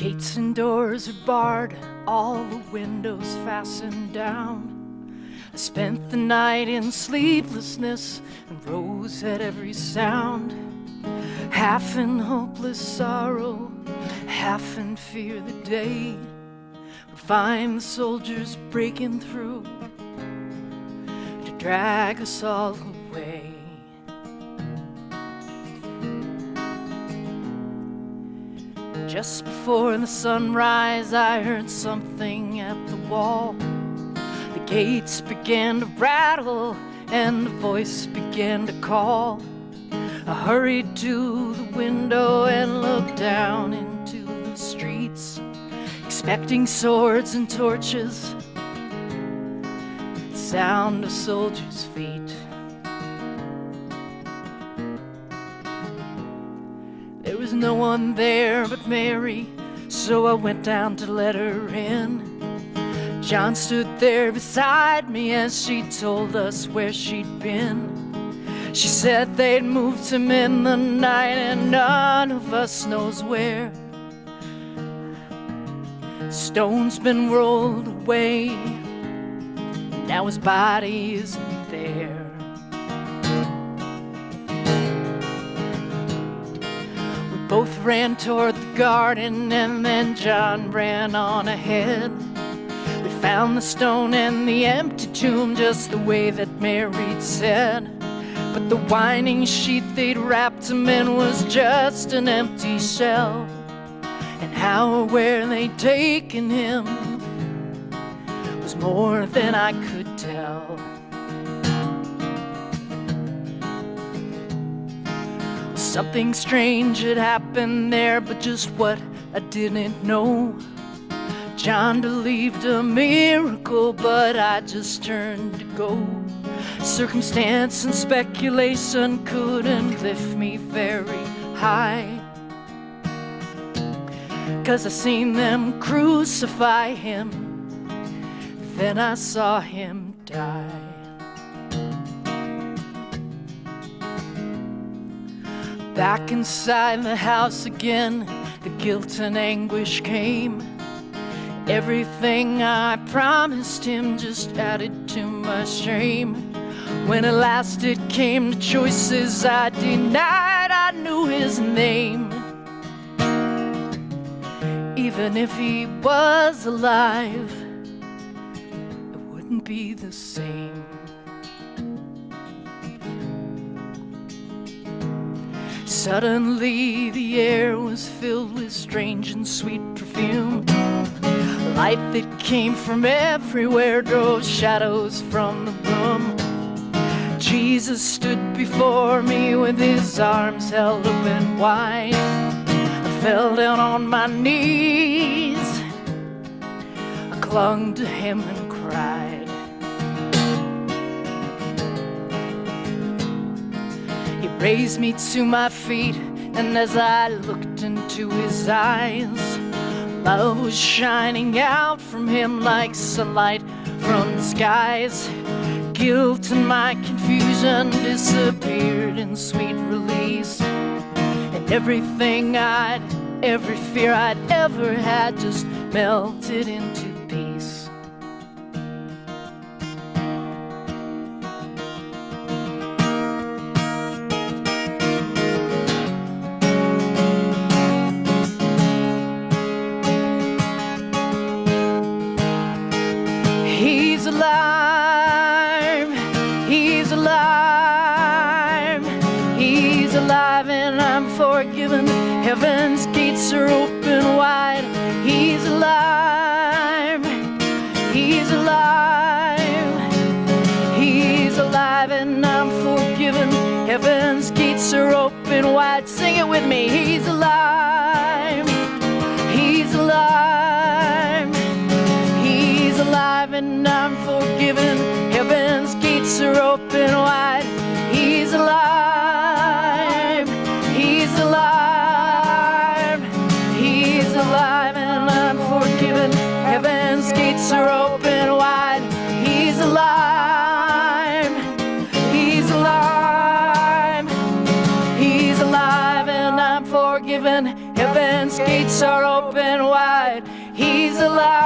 Gates and doors are barred, all the windows fastened down. I spent the night in sleeplessness and rose at every sound. Half in hopeless sorrow, half in fear the day would find the soldiers breaking through to drag us all away. Just before the sunrise, I heard something at the wall. The gates began to rattle and a voice began to call. I hurried to the window and looked down into the streets, expecting swords and torches, the sound of soldiers' feet. There was no one there but Mary, so I went down to let her in. John stood there beside me as she told us where she'd been. She said they'd moved him in the night and none of us knows where. The stone's been rolled away, now his body isn't there. Both ran toward the garden and then John ran on ahead. We found the stone and the empty tomb just the way that Mary'd said. But the winding sheet they'd wrapped him in was just an empty shell. And how or where they'd taken him was more than I could tell. Something strange had happened there, but just what I didn't know. John believed a miracle, but I just turned to go. Circumstance and speculation couldn't lift me very high, 'cause I seen them crucify him, then I saw him die. Back inside the house again, the guilt and anguish came. Everything I promised him just added to my shame. When at last it came to choices I denied, I knew his name. Even if he was alive, it wouldn't be the same. Suddenly the air was filled with strange and sweet perfume. Light that came from everywhere drove shadows from the room. Jesus stood before me with his arms held open wide. I fell down on my knees, I clung to him and cried. He raised me to my feet, and as I looked into his eyes, love was shining out from him like sunlight from the skies. Guilt and my confusion disappeared in sweet release, and every fear I'd ever had just melted into peace. He's alive, he's alive, he's alive and I'm forgiven. Heaven's gates are open wide. He's alive, he's alive, he's alive and I'm forgiven. Heaven's gates are open wide. Sing it with me. He's alive, he's alive, he's alive and I'm forgiven. Heaven's gates are open wide. He's alive, he's alive, he's alive and I'm forgiven. Heaven's gates are open wide. He's alive, he's alive, he's alive and I'm forgiven. Heaven's gates are open wide. He's alive.